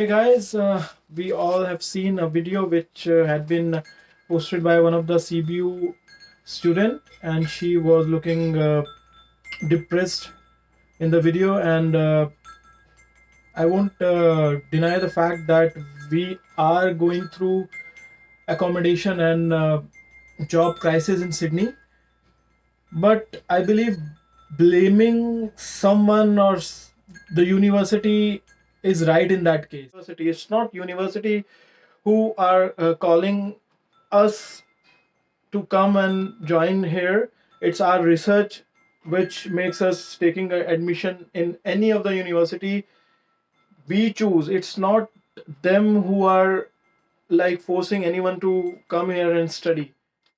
Hey guys, we all have seen a video which had been posted by one of the CBU student, and she was looking depressed in the video. And I won't deny the fact that we are going through accommodation and job crisis in Sydney. But I believe blaming someone or the university is right in that case. University, it's not university who are calling us to come and join here. It's our research which makes us taking admission in any of the university we choose. It's not them who are like forcing anyone to come here and study.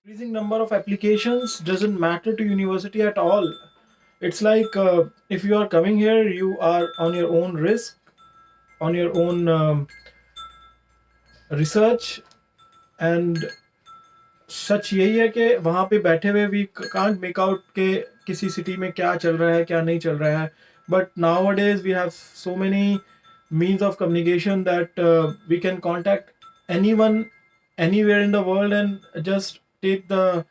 Increasing number of applications doesn't matter to university at all. It's like if you are coming here, you are on your own risk, on your own research, and सच यही है कि वहाँ पे बैठे हुए we can't make out के किसी city में क्या चल रहा है क्या नहीं चल रहा है. But nowadays we have so many means of communication that we can contact anyone anywhere in the world and just take the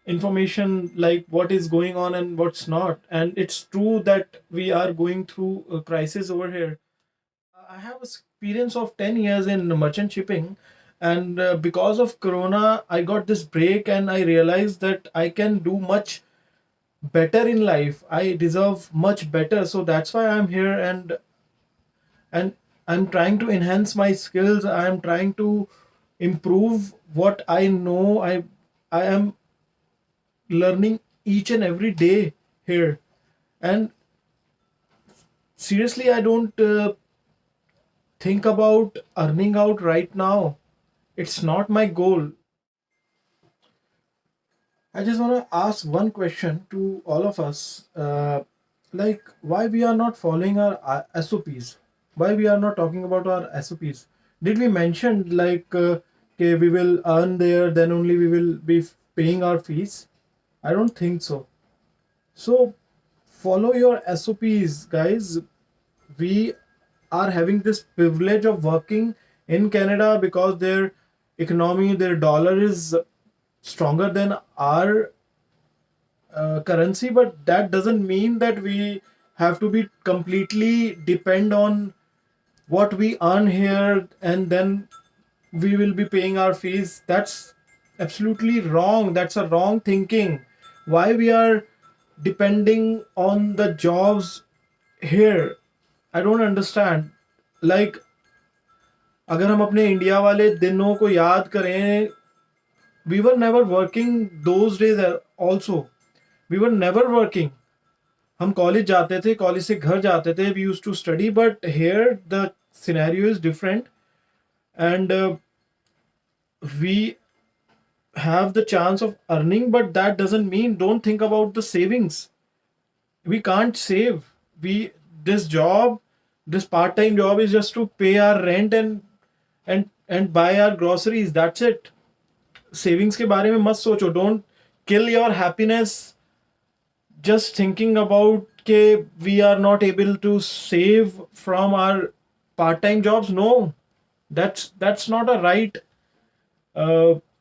information like what is going on and what's not. And it's true that we are going through a crisis over here. I have experience of 10 years in merchant shipping, and because of corona I got this break and I realized that I can do much better in life. I deserve much better, so that's why I'm here. And I'm trying to enhance my skills. I'm trying to improve what I know. I am learning each and every day here. And seriously, I don't think about earning out right now. It's not my goal. I just want to ask one question to all of us. Like, why we are not following our SOPs? Why we are not talking about our SOPs? Did we mention like, okay, we will earn there, then only we will be paying our fees? I don't think so. So, follow your SOPs, guys. We are having this privilege of working in Canada because their economy, their dollar is stronger than our currency, but that doesn't mean that we have to be completely depend on what we earn here and then we will be paying our fees. That's absolutely wrong. That's a wrong thinking. Why we are depending on the jobs here? I don't understand. Like, अगर हम अपने India वाले दिनों को याद करें, we were never working those days also. We were never working. हम college जाते थे, कॉलेज से घर जाते थे, we used to study, but here the scenario is different. And we have the chance of earning, but that doesn't mean don't think about the savings. We can't save. We this job, this part-time job is just to pay our rent and buy our groceries. That's it. Savings के बारे में मत सोचो. Don't kill your happiness just thinking about के we are not able to save from our part-time jobs. No, that's not a right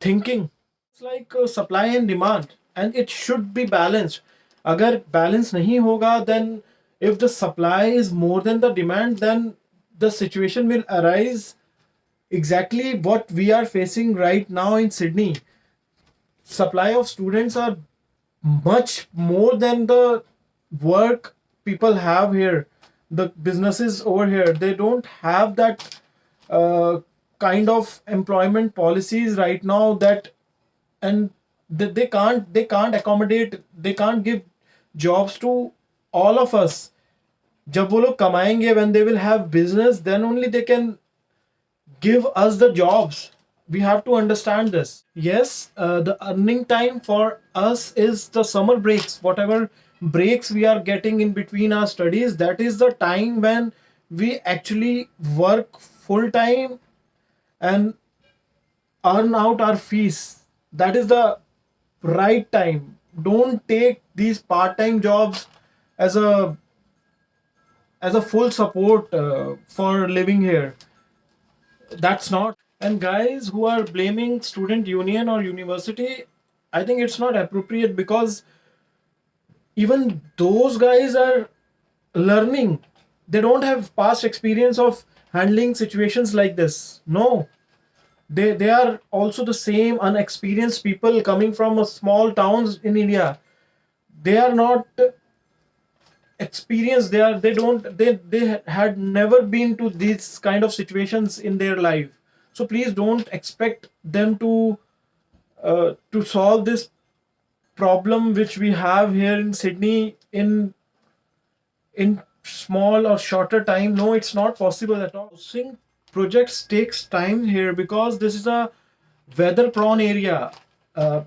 thinking. It's like supply and demand, and it should be balanced. अगर balance नहीं होगा, then if the supply is more than the demand, then the situation will arise exactly what we are facing right now in Sydney. Supply of students are much more than the work people have here. The businesses over here, they don't have that kind of employment policies right now, that and they can't accommodate, they can't give jobs to all of us. जब वो लोग कमाएंगे, when they will have business, then only they can give us the jobs. We have to understand this. Yes, the earning time for us is the summer breaks. Whatever breaks we are getting in between our studies, that is the time when we actually work full time and earn out our fees. That is the right time. Don't take these part-time jobs as a full support for living here. That's not. And guys who are blaming student union or university, I think it's not appropriate, because even those guys are learning. They don't have past experience of handling situations like this. No, they are also the same unexperienced people coming from a small towns in India. They are not experienced. They had never been to these kind of situations in their life. So please don't expect them to solve this problem which we have here in Sydney in small or shorter time. No, it's not possible at all. Housing projects takes time here because this is a weather prone area. uh,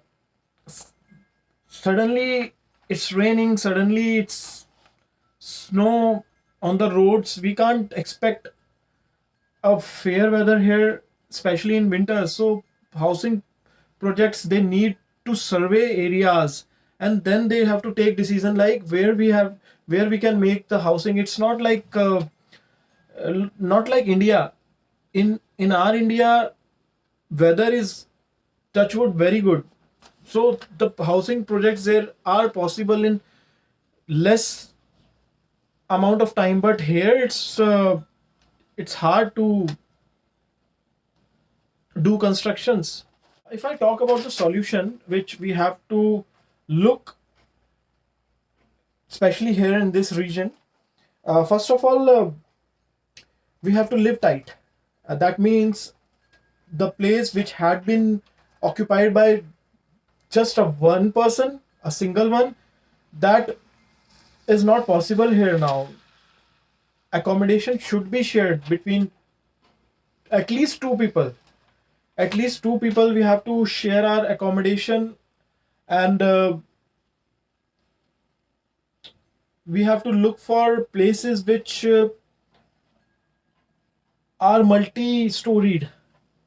Suddenly it's raining, suddenly it's snow on the roads. We can't expect a fair weather here, especially in winter. So housing projects, they need to survey areas, and then they have to take decision like where we can make the housing. It's not like India. In our India, weather is touchwood very good. So the housing projects there are possible in less amount of time, but here it's hard to do constructions. If I talk about the solution which we have to look, especially here in this region, first of all, we have to live tight. That means the place which had been occupied by just a one person, a single one, that is not possible here now. Accommodation should be shared between at least two people. At least two people, we have to share our accommodation, and we have to look for places which are multi-storied.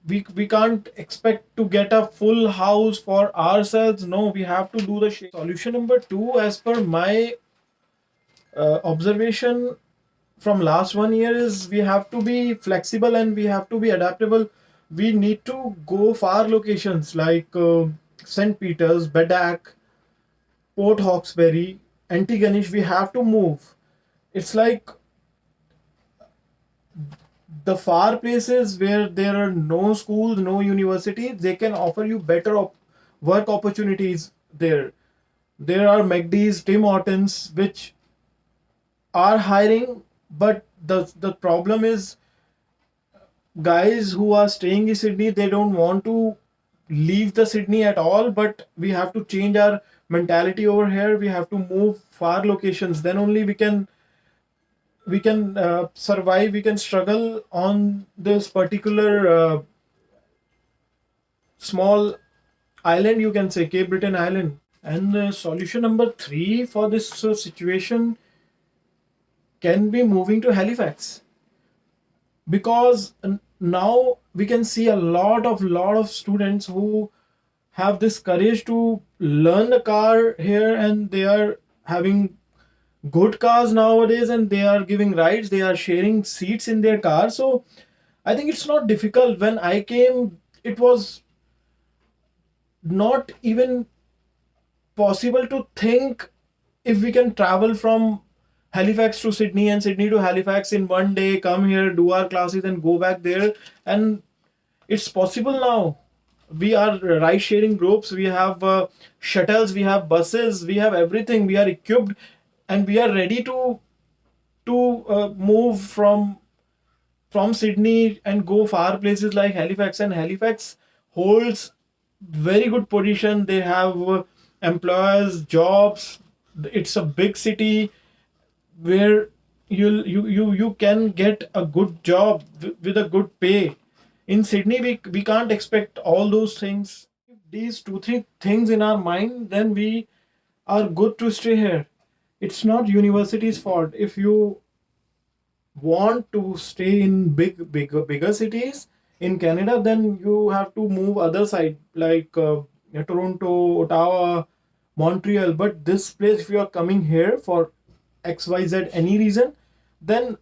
We can't expect to get a full house for ourselves. No, we have to do the solution number two, as per my observation from last 1 year, is we have to be flexible and we have to be adaptable. We need to go far locations like St. Peter's, Bedak, Port Hawkesbury, Antigonish. We have to move. It's like the far places where there are no schools, no universities, they can offer you better work opportunities there. There are McD's, Tim Hortons, which are hiring, but the problem is guys who are staying in Sydney, they don't want to leave the Sydney at all. But we have to change our mentality over here. We have to move far locations. Then only we can survive. We can struggle on this particular small island. You can say Cape Breton Island. And solution number three for this situation can be moving to Halifax, because now we can see a lot of students who have this courage to learn the car here, and they are having good cars nowadays, and they are giving rides, they are sharing seats in their car. So I think it's not difficult. When I came, it was not even possible to think if we can travel from Halifax to Sydney and Sydney to Halifax in 1 day, come here, do our classes, and go back there. And it's possible now. We are ride sharing groups, we have shuttles, we have buses, we have everything. We are equipped and we are ready to move from Sydney and go far places like Halifax. And Halifax holds very good position. They have employers, jobs. It's a big city where you can get a good job with a good pay. In Sydney, we can't expect all those things. If these two three things in our mind, then we are good to stay here. It's not university's fault. If you want to stay in bigger cities in Canada, then you have to move other side like Toronto, Ottawa, Montreal. But this place, if you are coming here for XYZ any reason, then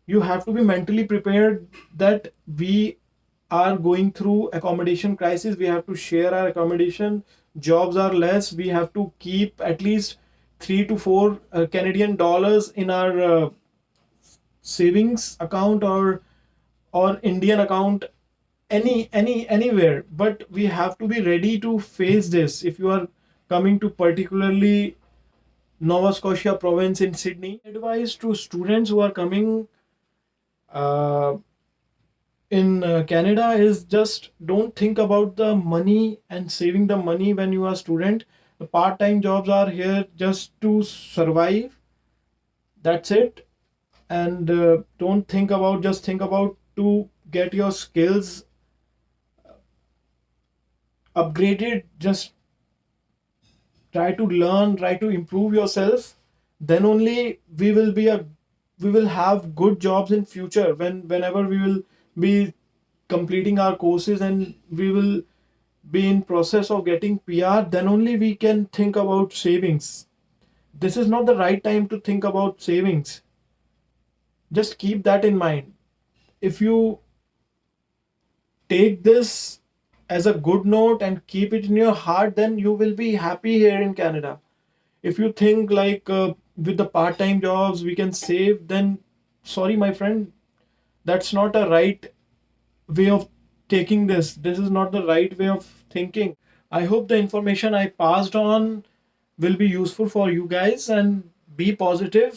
you have to be mentally prepared that we are going through accommodation crisis. We have to share our accommodation. Jobs are less. We have to keep at least 3 to 4 Canadian dollars in our savings account or Indian account, anywhere. But we have to be ready to face this. If you are coming to particularly Nova Scotia province in Sydney, advice to students who are coming uh, in Canada is just don't think about the money and saving the money when you are a student. The part-time jobs are here just to survive. That's it. And don't think about, just think about to get your skills upgraded. Just try to learn, try to improve yourself. Then only we will have good jobs in future, whenever we will be completing our courses and we will be in process of getting PR. Then only we can think about savings. This is not the right time to think about savings. Just keep that in mind. If you take this as a good note and keep it in your heart, then you will be happy here in Canada. If you think like with the part-time jobs we can save, then sorry my friend, that's not a right way of taking this. This is not the right way of thinking. I hope the information I passed on will be useful for you guys, and be positive.